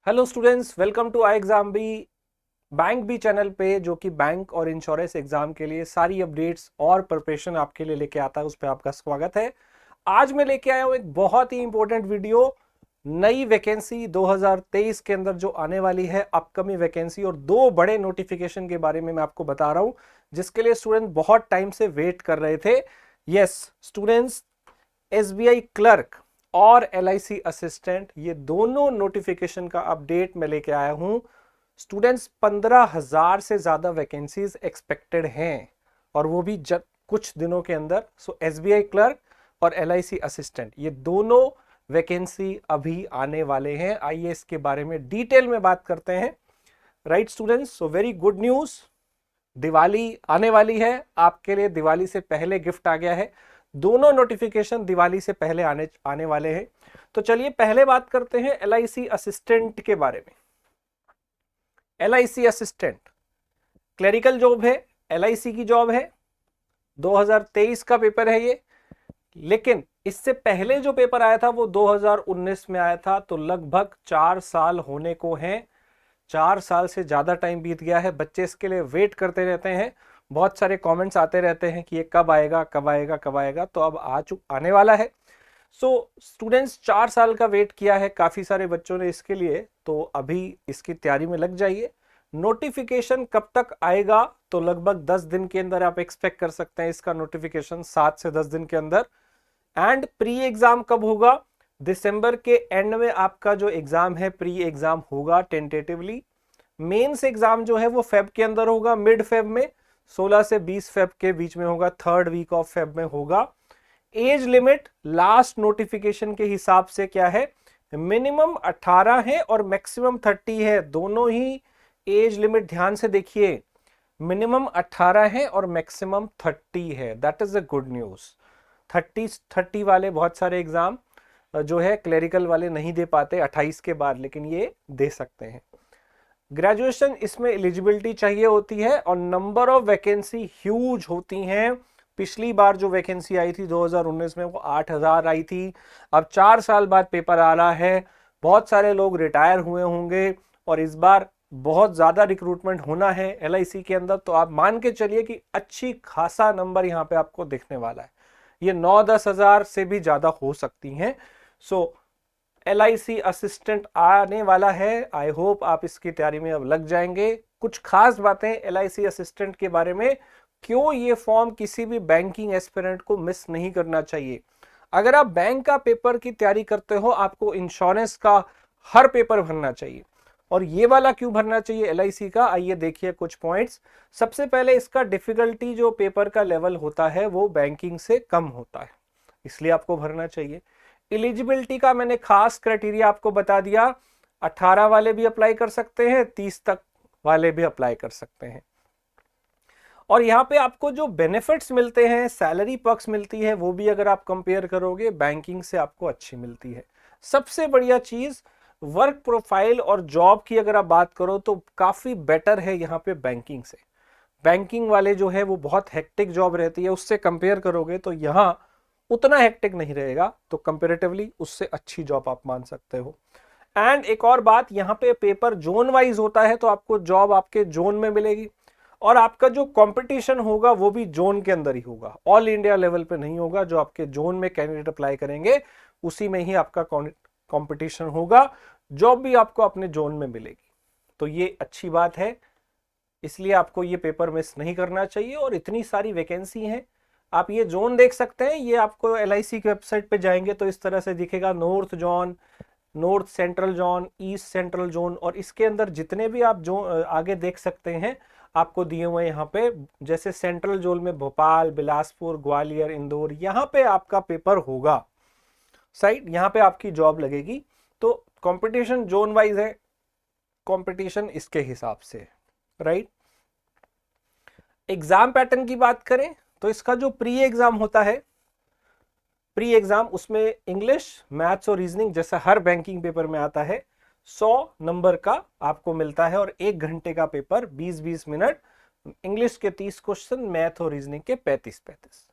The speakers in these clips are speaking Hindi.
Hello students, welcome to ixamBee bank B channel पे, जो कि बैंक और इंश्योरेंस एग्जाम के लिए सारी अपडेट्स और प्रिपरेशन आपके लिए लेके आता है। उस पर आपका स्वागत है। आज मैं लेके आया हूँ एक बहुत ही इंपॉर्टेंट वीडियो। नई वैकेंसी 2023 के अंदर जो आने वाली है, अपकमिंग वैकेंसी और दो बड़े नोटिफिकेशन के बारे में मैं आपको बता रहा हूँ, जिसके लिए स्टूडेंट बहुत टाइम से वेट कर रहे थे। यस स्टूडेंट्स, एसबीआई क्लर्क और एलआईसी असिस्टेंट, ये दोनों नोटिफिकेशन का अपडेट मैं लेके आया हूं। स्टूडेंट्स, 15,000 से ज्यादा वैकेंसीज एक्सपेक्टेड हैं और वो भी कुछ दिनों के अंदर। सो एसबीआई क्लर्क और एलआईसी असिस्टेंट, ये दोनों वैकेंसी अभी आने वाले हैं। आइए इसके बारे में डिटेल में बात करते हैं। Right students, so very good news, Diwali आने वाली है। आपके लिए दिवाली से पहले गिफ्ट आ गया है। दोनों नोटिफिकेशन दिवाली से पहले आने वाले हैं। तो चलिए पहले बात करते हैं एलआईसी असिस्टेंट के बारे में। एलआईसी असिस्टेंट क्लरिकल जॉब है, एलआईसी की जॉब है। 2023 का पेपर है ये, लेकिन इससे पहले जो पेपर आया था वो 2019 में आया था। तो लगभग 4 साल होने को हैं। 4 साल से ज्यादा टाइम बीत गया है। बच्चे इसके लिए वेट करते रहते हैं। बहुत सारे कमेंट्स आते रहते हैं कि ये कब आएगा कब आएगा कब आएगा। तो अब आने वाला है। सो स्टूडेंट्स, 4 साल का वेट किया है काफी सारे बच्चों ने इसके लिए, तो अभी इसकी तैयारी में लग जाइए। नोटिफिकेशन कब तक आएगा? तो लगभग 10 दिन के अंदर आप एक्सपेक्ट कर सकते हैं इसका नोटिफिकेशन, 7 से 10 दिन के अंदर। एंड प्री एग्जाम कब होगा? दिसंबर के एंड में आपका जो एग्जाम है प्री एग्जाम होगा टेंटेटिवली। मेंस एग्जाम जो है वो फेब के अंदर होगा, मिड फेब में, 16 से 20 फेब के बीच में होगा, थर्ड वीक ऑफ फेब में होगा। एज लिमिट लास्ट नोटिफिकेशन के हिसाब से क्या है? मिनिमम 18 है और मैक्सिमम 30 है। दोनों ही एज लिमिट ध्यान से देखिए, मिनिमम 18 है और मैक्सिमम 30 है। That is a good news. 30 वाले बहुत सारे एग्जाम जो है क्लरिकल वाले नहीं दे पाते 28 के बाद, लेकिन ये दे सकते हैं। ग्रेजुएशन इसमें एलिजिबिलिटी चाहिए होती है और नंबर ऑफ वैकेंसी ह्यूज होती हैं। पिछली बार जो वैकेंसी आई थी 2019 में वो 8,000 आई थी। अब 4 साल बाद पेपर आ रहा है। बहुत सारे लोग रिटायर हुए होंगे और इस बार बहुत ज्यादा रिक्रूटमेंट होना है एलआईसी के अंदर। तो आप मान के चलिए कि अच्छी खासा नंबर यहाँ पे आपको दिखने वाला है। ये 9-10 हजार से भी ज्यादा हो सकती हैं। सो एलआईसी असिस्टेंट आने वाला है। आई होप आप इसकी तैयारी में अब लग जाएंगे। कुछ खास बातें एलआईसी असिस्टेंट के बारे में, क्यों ये फॉर्म किसी भी बैंकिंग एस्पिरेंट को मिस नहीं करना चाहिए। अगर आप बैंक का पेपर की तैयारी करते हो, आपको इंश्योरेंस का हर पेपर भरना चाहिए। और ये वाला क्यों भरना चाहिए एलआईसी का? आइए देखिए कुछ पॉइंट्स। सबसे पहले, इसका डिफिकल्टी जो पेपर का लेवल होता है वो बैंकिंग से कम होता है, इसलिए आपको भरना चाहिए। एलिजिबिलिटी का मैंने खास क्राइटेरिया आपको बता दिया। 18 वाले भी अप्लाई कर सकते हैं, 30 तक वाले भी अप्लाई कर सकते हैं। और यहाँ पे आपको जो बेनिफिट्स मिलते हैं, सैलरी पर्क्स मिलती है, वो भी अगर आप कंपेयर करोगे बैंकिंग से आपको अच्छी मिलती है। सबसे बढ़िया चीज वर्क प्रोफाइल और जॉब की अगर आप बात करो तो काफी बेटर है यहाँ पे बैंकिंग से। बैंकिंग वाले जो है वो बहुत हेक्टिक जॉब रहती है, उससे कंपेयर करोगे तो यहाँ उतना हेक्टिक नहीं रहेगा। तो कंपेरेटिवली उससे अच्छी जॉब आप मान सकते हो। एंड एक और बात, यहाँ पे पेपर जोन वाइज होता है, तो आपको जॉब आपके जोन में मिलेगी और आपका जो कंपटीशन होगा वो भी जोन के अंदर ही होगा, ऑल इंडिया लेवल पे नहीं होगा। जो आपके जोन में कैंडिडेट अप्लाई करेंगे उसी में ही आपका कंपटीशन होगा। जॉब भी आपको अपने जोन में मिलेगी, तो ये अच्छी बात है। इसलिए आपको ये पेपर मिस नहीं करना चाहिए। और इतनी सारी वैकेंसी हैं, आप ये जोन देख सकते हैं। ये आपको एलआईसी की वेबसाइट पे जाएंगे तो इस तरह से दिखेगा, north zone, north central zone, east central zone. और इसके अंदर जितने भी आप जो आगे देख सकते हैं आपको दिए हुए यहाँ पे, जैसे सेंट्रल जोन में भोपाल, बिलासपुर, ग्वालियर, इंदौर, यहाँ पे आपका पेपर होगा। साइड यहाँ पे आपकी जॉब लगेगी। तो कंपटीशन जोन वाइज है, कंपटीशन इसके हिसाब से। राइट। एग्जाम पैटर्न की बात करें तो इसका जो प्री एग्जाम होता है, प्री एग्जाम उसमें इंग्लिश, मैथ्स और रीजनिंग जैसा हर बैंकिंग पेपर में आता है, 100 नंबर का आपको मिलता है और 1 घंटे का पेपर, 20-20 मिनट। इंग्लिश के 30 क्वेश्चन, मैथ और रीजनिंग के 35-35।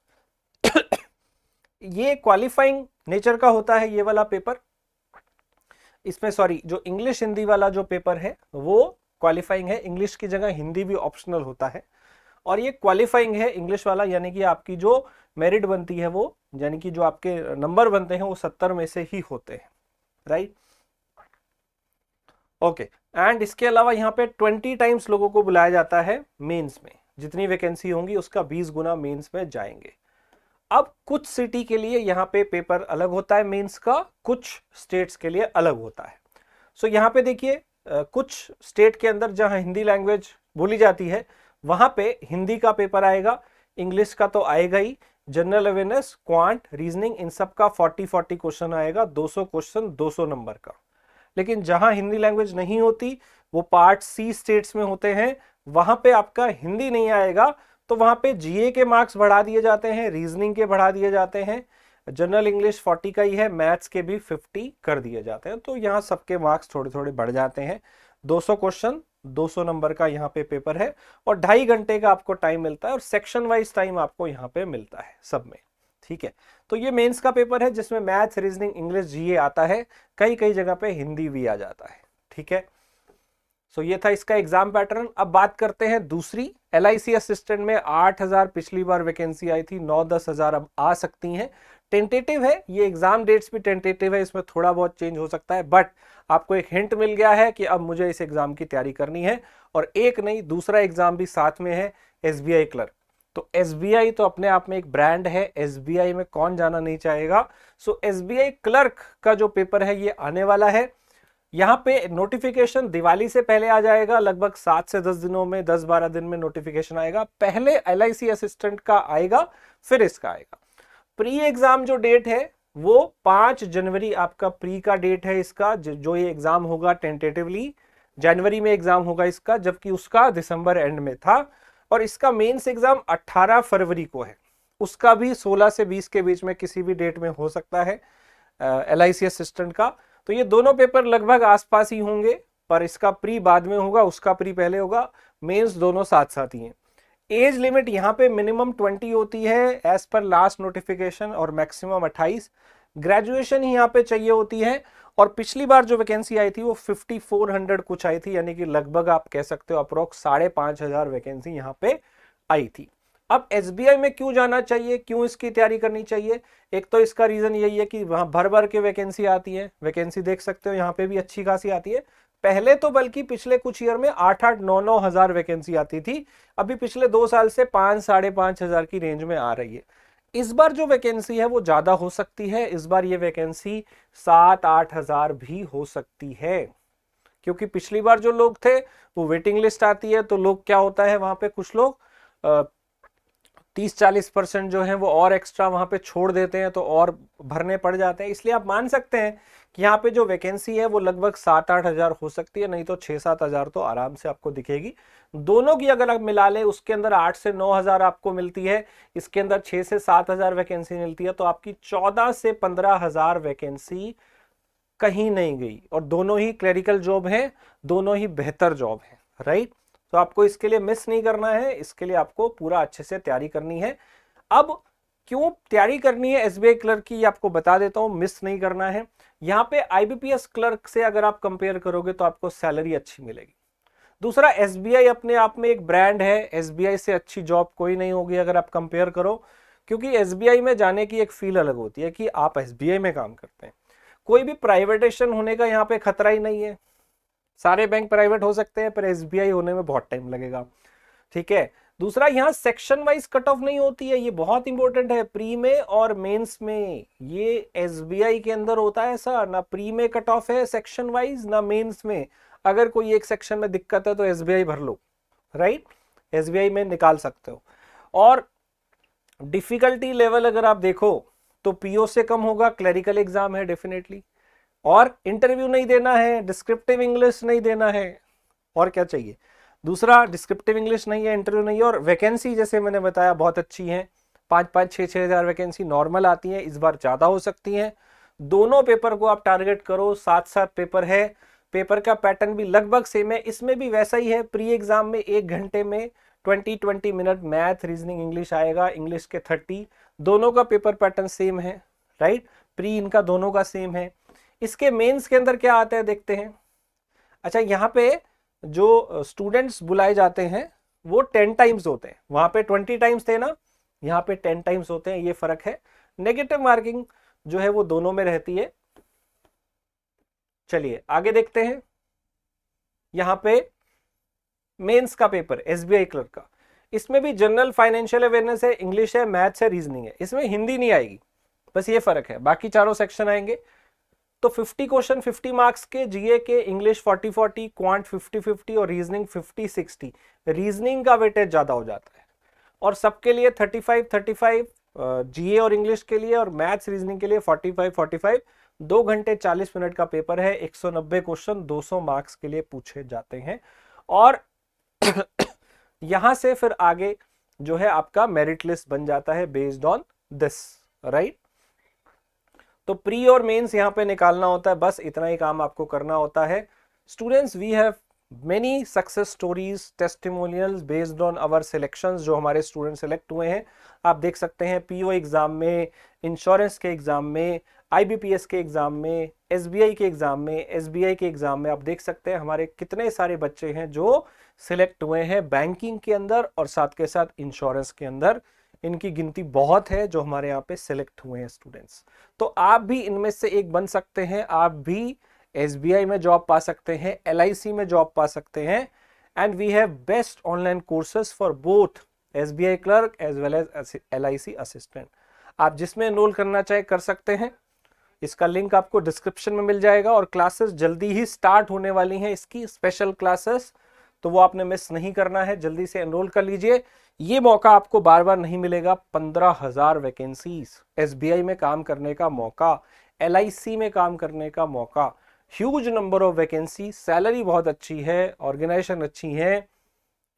ये क्वालिफाइंग नेचर का होता है ये वाला पेपर। इसमें सॉरी, जो इंग्लिश हिंदी वाला जो पेपर है वो क्वालिफाइंग है, इंग्लिश की जगह हिंदी भी ऑप्शनल होता है, और ये क्वालिफाइंग है इंग्लिश वाला, यानी कि आपकी जो मेरिट बनती है वो, यानी कि जो आपके नंबर बनते हैं वो 70 में से ही होते हैं, राइट। ओके, एंड इसके अलावा यहाँ पे 20 टाइम्स लोगों को बुलाया जाता है मेंस में, जितनी वैकेंसी होंगी उसका 20 गुना मेंस में जाएंगे। अब कुछ सिटी के लिए यहाँ पे पेपर अलग होता है मेंस का, कुछ स्टेट्स के लिए अलग होता है। सो यहाँ पे देखिए, कुछ स्टेट के अंदर जहाँ हिंदी लैंग्वेज बोली जाती है वहां पे हिंदी का पेपर आएगा, इंग्लिश का तो आएगा ही, जनरल अवेयरनेस, क्वांट, रीजनिंग, इन सब का 40-40 क्वेश्चन आएगा, 200 क्वेश्चन 200 नंबर का। लेकिन जहां हिंदी लैंग्वेज नहीं होती, वो पार्ट सी स्टेट्स में होते हैं, वहां पे आपका हिंदी नहीं आएगा, तो वहां पे जीए के मार्क्स बढ़ा दिए जाते हैं, रीजनिंग के बढ़ा दिए जाते हैं, जनरल इंग्लिश 40 का ही है, मैथ्स के भी 50 कर दिए जाते हैं, तो यहाँ सबके मार्क्स थोड़े थोड़े बढ़ जाते हैं। 200 क्वेश्चन 200 नंबर का यहाँ पे पेपर है, और 2.5 घंटे का आपको टाइम मिलता है, और सेक्शन वाइज टाइम आपको यहाँ पे मिलता है सब में, ठीक है। तो ये मेंस का पेपर है जिसमें मैथ्स, रीजनिंग, इंग्लिश, जीए आता है, कई कई जगह पे हिंदी भी आ जाता है, ठीक है। सो ये था इसका एग्जाम पैटर्न। अब बात करते हैं दूसरी, एलआईसी असिस्टेंट में 8,000 पिछली बार वैकेंसी आई थी, 9-10 हजार अब आ सकती हैं। टेंटेटिव है ये, एग्जाम डेट्स भी टेंटेटिव है, इसमें थोड़ा बहुत चेंज हो सकता है, बट आपको एक हिंट मिल गया है कि अब मुझे इस एग्जाम की तैयारी करनी है। और एक नहीं, दूसरा एग्जाम भी साथ में है, एसबीआई क्लर्क। तो एसबीआई तो अपने आप में एक ब्रांड है, एसबीआई में कौन जाना नहीं चाहेगा। सो एसबीआई क्लर्क का जो पेपर है ये आने वाला है। यहाँ पे नोटिफिकेशन दिवाली से पहले आ जाएगा, लगभग 7 से 10 दिनों में, 10-12 दिन में नोटिफिकेशन आएगा। पहले एलआईसी असिस्टेंट का आएगा, फिर इसका आएगा। प्री एग्जाम जो डेट है वो 5 जनवरी आपका प्री का डेट है इसका, जो ये एग्जाम होगा टेंटेटिवली जनवरी में एग्जाम होगा इसका, जबकि उसका दिसंबर एंड में था। और इसका मेंस एग्जाम 18 फरवरी को है, उसका भी 16 से 20 के बीच में किसी भी डेट में हो सकता है एलआईसी असिस्टेंट का। तो ये दोनों पेपर लगभग आसपास ही होंगे, पर इसका प्री बाद में होगा, उसका प्री पहले होगा, मेंस दोनों साथ साथ ही हैं। एज लिमिट यहाँ पे मिनिमम 20 होती है एज पर लास्ट नोटिफिकेशन, और मैक्सिमम 28। ग्रेजुएशन ही यहाँ पे चाहिए होती है, और पिछली बार जो वैकेंसी आई थी वो 5400 कुछ आई थी, यानी कि लगभग आप कह सकते हो अप्रोक्स 5,500 वैकेंसी यहाँ पे आई थी। अब एसबीआई में क्यों जाना चाहिए, क्यों इसकी तैयारी करनी चाहिए? एक तो इसका रीजन यही है कि वहां भर भर के वैकेंसी आती है, वैकेंसी देख सकते हो यहाँ पे भी अच्छी खासी आती है। पहले तो बल्कि पिछले कुछ ईयर में 8-8, 9-9 हजार वैकेंसी आती थी, अभी पिछले 2 साल से 5-5.5 हजार की रेंज में आ रही है। इस बार जो वैकेंसी है वो ज्यादा हो सकती है, इस बार ये वैकेंसी 7-8 हजार भी हो सकती है, क्योंकि पिछली बार जो लोग थे वो वेटिंग लिस्ट आती है, तो लोग क्या होता है वहां पे कुछ लोग 30-40% जो है वो और एक्स्ट्रा वहां पे छोड़ देते हैं, तो और भरने पड़ जाते हैं। इसलिए आप मान सकते हैं कि यहाँ पे जो वैकेंसी है वो लगभग 7-8 हजार हो सकती है, नहीं तो 6-7 हजार तो आराम से आपको दिखेगी। दोनों की अगर आप मिला ले, उसके अंदर 8 से 9 हजार आपको मिलती है, इसके अंदर 6 से 7 हजार वैकेंसी मिलती है, तो आपकी 14 से 15 हजार वैकेंसी कहीं नहीं गई। और दोनों ही क्लरिकल जॉब है, दोनों ही बेहतर जॉब है, राइट। तो आपको इसके लिए मिस नहीं करना है, इसके लिए आपको पूरा अच्छे से तैयारी करनी है। अब क्यों तैयारी करनी है एसबीआई क्लर्क की, आपको बता देता हूं, मिस नहीं करना है। यहाँ पे आईबीपीएस क्लर्क से अगर आप कंपेयर करोगे तो आपको सैलरी अच्छी मिलेगी। दूसरा, एसबीआई अपने आप में एक ब्रांड है, एसबीआई से अच्छी जॉब कोई नहीं होगी अगर आप कंपेयर करो, क्योंकि एसबीआई में जाने की एक फील अलग होती है कि आप एसबीआई में काम करते हैं। कोई भी प्राइवेटेशन होने का यहाँ पे खतरा ही नहीं है, सारे बैंक प्राइवेट हो सकते हैं, पर एसबीआई होने में बहुत टाइम लगेगा, ठीक है। दूसरा, यहाँ सेक्शन वाइज कट ऑफ नहीं होती है, ये बहुत इंपॉर्टेंट है। प्री में और मेंस में ये एसबीआई के अंदर होता है ऐसा, ना प्री में कट ऑफ है सेक्शन वाइज, ना मेंस में। अगर कोई एक सेक्शन में दिक्कत है तो एसबीआई भर लो, राइट, एसबीआई में निकाल सकते हो। और डिफिकल्टी लेवल अगर आप देखो तो पीओ से कम होगा, क्लरिकल एग्जाम है डेफिनेटली, और इंटरव्यू नहीं देना है, डिस्क्रिप्टिव इंग्लिश नहीं देना है, और क्या चाहिए। दूसरा, डिस्क्रिप्टिव इंग्लिश नहीं है, इंटरव्यू नहीं है, और वैकेंसी जैसे मैंने बताया बहुत अच्छी है, 5-5, 6-6 हजार वैकेंसी नॉर्मल आती है, इस बार ज्यादा हो सकती है। दोनों पेपर को आप टारगेट करो, 7-7 पेपर है, पेपर का पैटर्न भी लगभग सेम है, इसमें भी वैसा ही है। प्री एग्जाम में 1 घंटे में 20-20 मिनट मैथ, रीजनिंग, इंग्लिश आएगा, इंग्लिश के 30, दोनों का पेपर पैटर्न सेम है, राइट। प्री इनका दोनों का सेम है। इसके मेंस के अंदर क्या आता है देखते हैं। अच्छा, यहाँ पे जो स्टूडेंट्स बुलाए जाते हैं वो 10 टाइम्स होते हैं, वहां पे 20 टाइम्स थे ना, यहाँ पे 10 टाइम्स होते हैं, ये फर्क है। नेगेटिव मार्किंग जो है वो दोनों में रहती है। चलिए आगे देखते हैं। यहाँ पे मेंस का पेपर एसबीआई क्लर्क का, इसमें भी जनरल फाइनेंशियल अवेयरनेस है, इंग्लिश है, मैथ्स है, रीजनिंग है, इसमें हिंदी नहीं आएगी, बस ये फर्क है, बाकी चारों सेक्शन आएंगे। तो 50 क्वेश्चन 50 मार्क्स के, जीए के, इंग्लिश 40-40, क्वांट 50-50 और रीजनिंग 50-60। रीजनिंग का वेटेज ज्यादा हो जाता है, और सबके लिए 35-35, जीए और इंग्लिश के लिए और मैथ्स रीजनिंग के लिए 45-45। 2 घंटे 40 मिनट का पेपर है, 190 क्वेश्चन 200 मार्क्स के लिए पूछे जाते हैं। और यहां से फिर आगे जो है आपका मेरिट लिस्ट बन जाता है बेस्ड ऑन दिस, राइट। तो प्री और मेंस यहां पे निकालना होता है, बस इतना ही काम आपको करना होता है। Students, we have many success stories, testimonials based on our selections, जो हमारे स्टूडेंट सेलेक्ट हुए हैं। आप देख सकते हैं पीओ एग्जाम में, इंश्योरेंस के एग्जाम में, आईबीपीएस के एग्जाम में, एसबीआई के एग्जाम में, एसबीआई के एग्जाम में, आप देख सकते हैं हमारे कितने सारे बच्चे हैं जो सिलेक्ट हुए हैं बैंकिंग के अंदर और साथ के साथ इंश्योरेंस के अंदर। इनकी गिनती बहुत है जो हमारे यहाँ पे सिलेक्ट हुए हैं स्टूडेंट्स। तो आप भी इनमें से एक बन सकते हैं, आप भी एसबीआई में जॉब पा सकते हैं, एलआईसी में जॉब पा सकते हैं। And we have best online courses for both SBI clerk as well as LIC assistant. आप जिसमें एनरोल करना चाहे कर सकते हैं, इसका लिंक आपको डिस्क्रिप्शन में मिल जाएगा। और क्लासेस जल्दी ही स्टार्ट होने वाली हैं, इसकी स्पेशल क्लासेस, तो वो आपने मिस नहीं करना है, जल्दी से एनरोल कर लीजिए। ये मौका आपको बार बार नहीं मिलेगा। 15,000 वैकेंसीज, एसबीआई में काम करने का मौका, एलआईसी में काम करने का मौका, huge number of vacancy, salary बहुत अच्छी है, ऑर्गेनाइजेशन अच्छी है।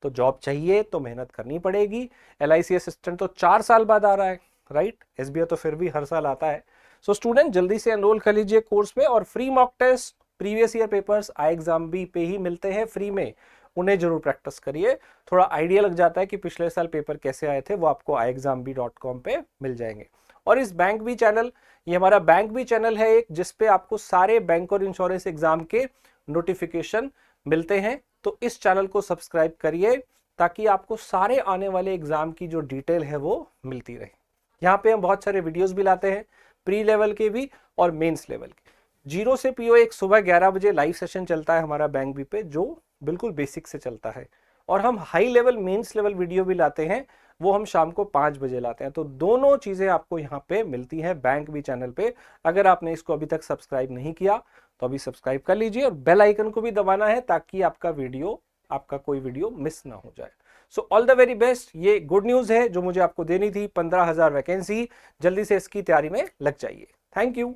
तो जॉब चाहिए तो मेहनत करनी पड़ेगी। एलआईसी असिस्टेंट तो 4 साल बाद आ रहा है, राइट। एसबीआई तो फिर भी हर साल आता है। सो स्टूडेंट जल्दी से एनरोल कर लीजिए कोर्स में। और free mock test, previous year papers ixamBee भी पे ही मिलते हैं फ्री में, उन्हें जरूर प्रैक्टिस करिए। थोड़ा आइडिया लग जाता है कि पिछले साल पेपर कैसे आए थे, वो आपको iexambee.com पे मिल जाएंगे। और इस बैंक भी चैनल, ये हमारा बैंक भी चैनल है एक, जिसपे आपको सारे बैंक और इंश्योरेंस एग्जाम के नोटिफिकेशन मिलते हैं। तो इस चैनल को सब्सक्राइब करिए ताकि आपको सारे आने वाले एग्जाम की जो डिटेल है वो मिलती रहे। यहाँ पे हम बहुत सारे वीडियोस भी लाते हैं, प्री लेवल के भी और मेंस लेवल के। 0 से पीओ एक सुबह 11 बजे लाइव सेशन चलता है हमारा बैंक भी पे, जो बिल्कुल बेसिक से चलता है। और हम high level mains level video भी लाते हैं, वो हम शाम को 5 बजे लाते हैं। तो दोनों चीजें आपको यहाँ पे मिलती हैं बैंक भी चैनल पे। अगर आपने इसको अभी तक सब्सक्राइब नहीं किया तो अभी सब्सक्राइब कर लीजिए, और बेल आइकन को भी दबाना है ताकि आपका कोई वीडियो मिस ना हो जाए। So all the very best. ये गुड न्यूज है जो मुझे आपको देनी थी, 15,000 वैकेंसी, जल्दी से इसकी तैयारी में लग जाइए। Thank you.